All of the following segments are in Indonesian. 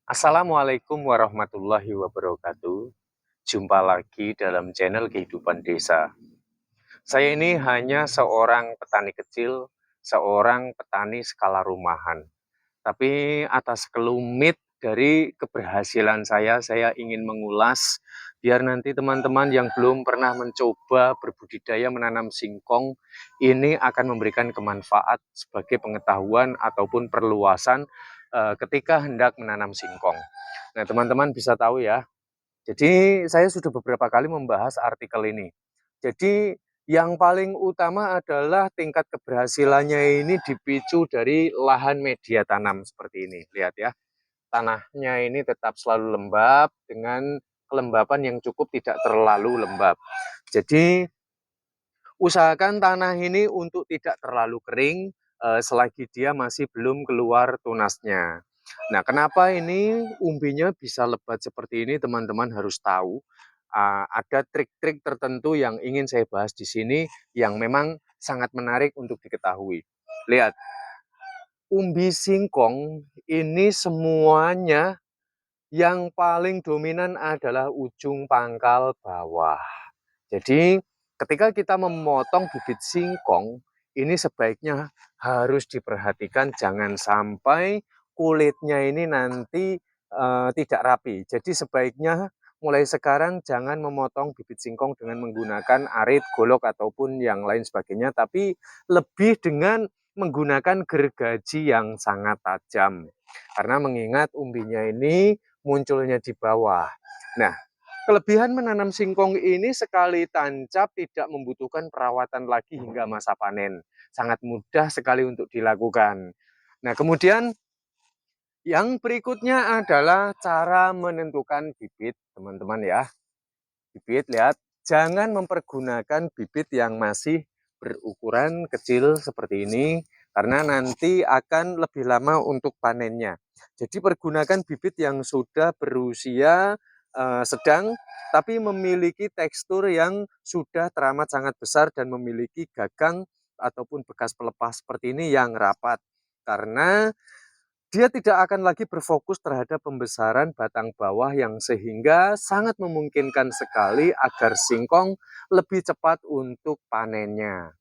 Assalamualaikum warahmatullahi wabarakatuh. Jumpa lagi dalam channel Kehidupan Desa. Saya ini hanya seorang petani kecil, seorang petani skala rumahan. Tapi atas kelumit dari keberhasilan saya ingin mengulas biar nanti teman-teman yang belum pernah mencoba berbudidaya menanam singkong ini akan memberikan kemanfaat sebagai pengetahuan ataupun perluasan ketika hendak menanam singkong. Nah, teman-teman bisa tahu ya. Jadi, saya sudah beberapa kali membahas artikel ini. Jadi, yang paling utama adalah tingkat keberhasilannya ini dipicu dari lahan media tanam seperti ini. Lihat ya, tanahnya ini tetap selalu lembab dengan kelembapan yang cukup, tidak terlalu lembab. Jadi, usahakan tanah ini untuk tidak terlalu kering selagi dia masih belum keluar tunasnya. Nah, kenapa ini umbinya bisa lebat seperti ini? Teman-teman harus tahu. Ada trik-trik tertentu yang ingin saya bahas di sini yang memang sangat menarik untuk diketahui. Lihat, umbi singkong ini semuanya yang paling dominan adalah ujung pangkal bawah. Jadi ketika kita memotong bibit singkong, ini sebaiknya harus diperhatikan jangan sampai kulitnya ini nanti tidak rapi. Jadi sebaiknya mulai sekarang jangan memotong bibit singkong dengan menggunakan arit, golok ataupun yang lain sebagainya, tapi lebih dengan menggunakan gergaji yang sangat tajam. Karena mengingat umbinya ini munculnya di bawah. Nah, kelebihan menanam singkong ini sekali tancap tidak membutuhkan perawatan lagi hingga masa panen. Sangat mudah sekali untuk dilakukan. Nah, kemudian yang berikutnya adalah cara menentukan bibit, teman-teman ya. Bibit, lihat, jangan mempergunakan bibit yang masih berukuran kecil seperti ini, karena nanti akan lebih lama untuk panennya. Jadi pergunakan bibit yang sudah berusia sedang, tapi memiliki tekstur yang sudah teramat sangat besar dan memiliki gagang ataupun bekas pelepas seperti ini yang rapat. Karena dia tidak akan lagi berfokus terhadap pembesaran batang bawah yang sehingga sangat memungkinkan sekali agar singkong lebih cepat untuk panennya.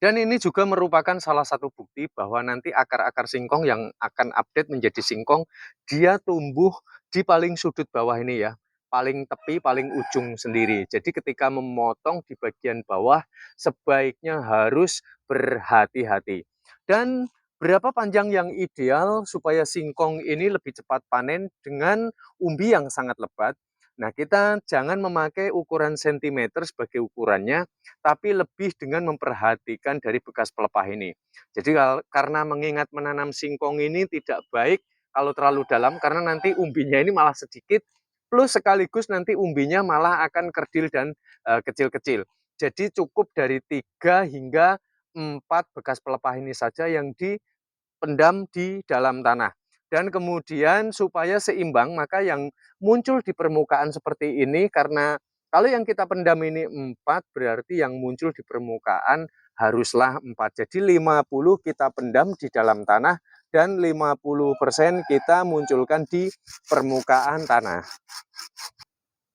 Dan ini juga merupakan salah satu bukti bahwa nanti akar-akar singkong yang akan update menjadi singkong, dia tumbuh di paling sudut bawah ini ya, paling tepi, paling ujung sendiri. Jadi ketika memotong di bagian bawah, sebaiknya harus berhati-hati. Dan berapa panjang yang ideal supaya singkong ini lebih cepat panen dengan umbi yang sangat lebat? Nah, kita jangan memakai ukuran sentimeter sebagai ukurannya, tapi lebih dengan memperhatikan dari bekas pelepah ini. Jadi karena mengingat menanam singkong ini tidak baik kalau terlalu dalam, karena nanti umbinya ini malah sedikit, plus sekaligus nanti umbinya malah akan kerdil dan kecil-kecil. Jadi cukup dari 3 hingga 4 bekas pelepah ini saja yang dipendam di dalam tanah. Dan kemudian supaya seimbang, maka yang muncul di permukaan seperti ini, karena kalau yang kita pendam ini 4, berarti yang muncul di permukaan haruslah 4. Jadi 50 kita pendam di dalam tanah dan 50% kita munculkan di permukaan tanah.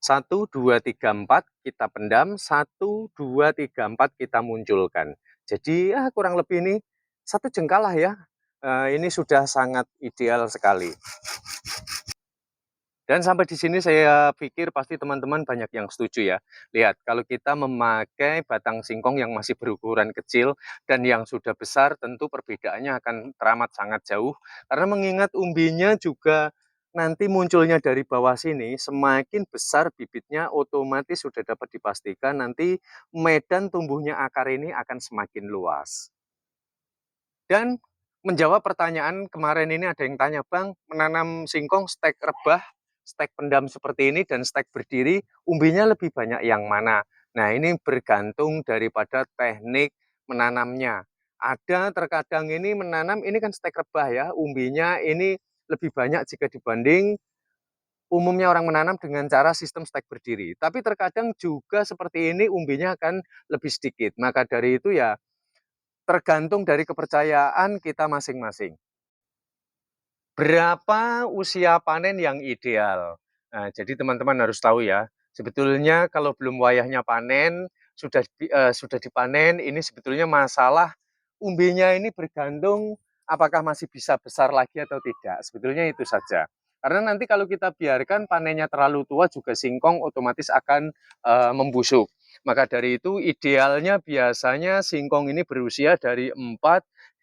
1, 2, 3, 4 kita pendam, 1, 2, 3, 4 kita munculkan. Jadi kurang lebih ini 1 jengkal lah ya. Ini sudah sangat ideal sekali. Dan sampai di sini saya pikir pasti teman-teman banyak yang setuju ya. Lihat, kalau kita memakai batang singkong yang masih berukuran kecil dan yang sudah besar, tentu perbedaannya akan teramat sangat jauh. Karena mengingat umbinya juga nanti munculnya dari bawah sini, semakin besar bibitnya otomatis sudah dapat dipastikan nanti medan tumbuhnya akar ini akan semakin luas. Dan menjawab pertanyaan kemarin ini ada yang tanya, Bang, menanam singkong stek rebah, stek pendam seperti ini dan stek berdiri, umbinya lebih banyak yang mana? Nah, ini bergantung daripada teknik menanamnya. Ada terkadang ini menanam, ini kan stek rebah ya, umbinya ini lebih banyak jika dibanding umumnya orang menanam dengan cara sistem stek berdiri. Tapi terkadang juga seperti ini umbinya akan lebih sedikit. Maka dari itu ya tergantung dari kepercayaan kita masing-masing. Berapa usia panen yang ideal? Nah, jadi teman-teman harus tahu ya, sebetulnya kalau belum wayahnya panen, sudah dipanen, ini sebetulnya masalah umbinya ini bergantung apakah masih bisa besar lagi atau tidak, sebetulnya itu saja. Karena nanti kalau kita biarkan panennya terlalu tua juga singkong otomatis akan, membusuk. Maka dari itu idealnya biasanya singkong ini berusia dari 4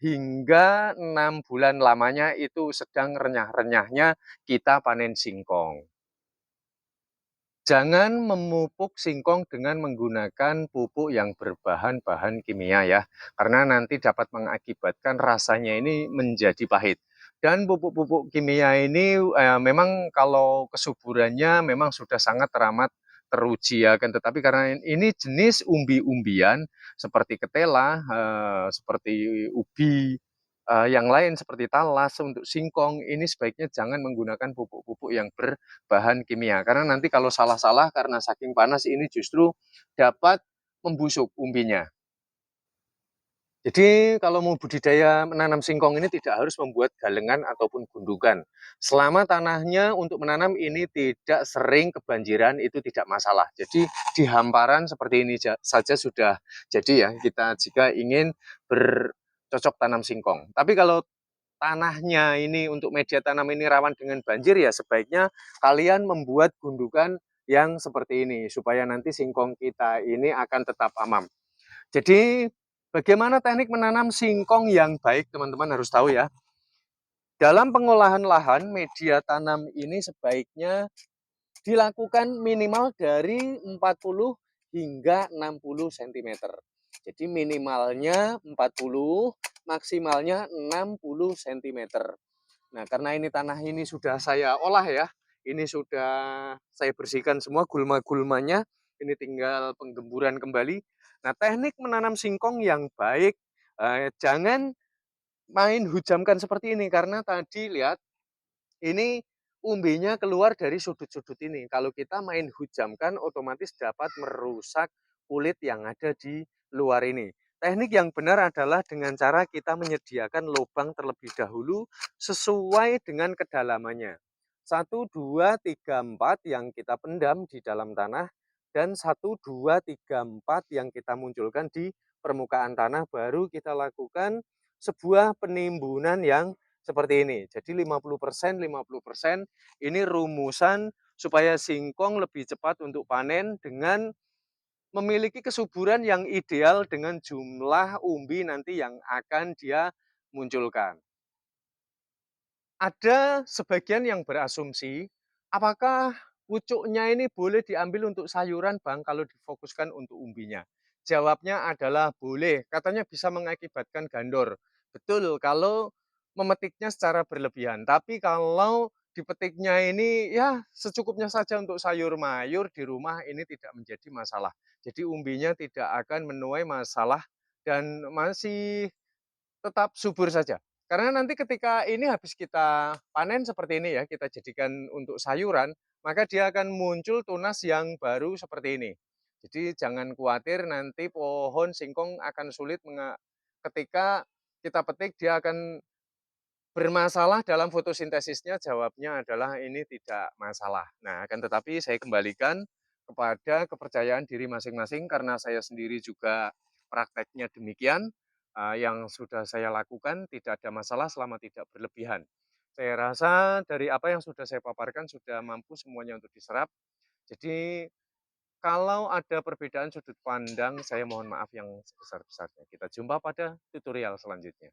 hingga 6 bulan lamanya itu sedang renyah-renyahnya kita panen singkong. Jangan memupuk singkong dengan menggunakan pupuk yang berbahan-bahan kimia ya, karena nanti dapat mengakibatkan rasanya ini menjadi pahit. Dan pupuk-pupuk kimia ini memang kalau kesuburannya memang sudah sangat teramat teruji ya kan, tetapi karena ini jenis umbi-umbian seperti ketela, seperti ubi, yang lain seperti talas untuk singkong ini sebaiknya jangan menggunakan pupuk-pupuk yang berbahan kimia, karena nanti kalau salah-salah karena saking panas ini justru dapat membusuk umbinya. Jadi kalau mau budidaya menanam singkong ini tidak harus membuat galengan ataupun gundukan. Selama tanahnya untuk menanam ini tidak sering kebanjiran itu tidak masalah. Jadi di hamparan seperti ini saja sudah jadi ya kita jika ingin bercocok tanam singkong. Tapi kalau tanahnya ini untuk media tanam ini rawan dengan banjir ya sebaiknya kalian membuat gundukan yang seperti ini supaya nanti singkong kita ini akan tetap aman. Jadi bagaimana teknik menanam singkong yang baik teman-teman harus tahu ya. Dalam pengolahan lahan media tanam ini sebaiknya dilakukan minimal dari 40 hingga 60 cm. Jadi minimalnya 40, maksimalnya 60 cm. Nah, karena ini tanah ini sudah saya olah ya, ini sudah saya bersihkan semua gulma-gulmanya, ini tinggal penggemburan kembali. Nah, teknik menanam singkong yang baik, jangan main hujamkan seperti ini, karena tadi lihat, ini umbinya keluar dari sudut-sudut ini. Kalau kita main hujamkan, otomatis dapat merusak kulit yang ada di luar ini. Teknik yang benar adalah dengan cara kita menyediakan lubang terlebih dahulu sesuai dengan kedalamannya. 1, 2, 3, 4 yang kita pendam di dalam tanah dan 1, 2, 3, 4 yang kita munculkan di permukaan tanah, baru kita lakukan sebuah penimbunan yang seperti ini. Jadi 50%, 50% ini rumusan supaya singkong lebih cepat untuk panen dengan memiliki kesuburan yang ideal dengan jumlah umbi nanti yang akan dia munculkan. Ada sebagian yang berasumsi, apakah pucuknya ini boleh diambil untuk sayuran Bang kalau difokuskan untuk umbinya? Jawabnya adalah boleh, katanya bisa mengakibatkan gandor. Betul, kalau memetiknya secara berlebihan. Tapi kalau dipetiknya ini ya secukupnya saja untuk sayur mayur di rumah ini tidak menjadi masalah. Jadi umbinya tidak akan menuai masalah dan masih tetap subur saja. Karena nanti ketika ini habis kita panen seperti ini ya, kita jadikan untuk sayuran, maka dia akan muncul tunas yang baru seperti ini. Jadi jangan khawatir nanti pohon singkong akan sulit ketika kita petik dia akan bermasalah dalam fotosintesisnya, jawabnya adalah ini tidak masalah. Nah, akan tetapi saya kembalikan kepada kepercayaan diri masing-masing karena saya sendiri juga prakteknya demikian, yang sudah saya lakukan tidak ada masalah selama tidak berlebihan. Saya rasa dari apa yang sudah saya paparkan sudah mampu semuanya untuk diserap. Jadi kalau ada perbedaan sudut pandang, saya mohon maaf yang sebesar-besarnya. Kita jumpa pada tutorial selanjutnya.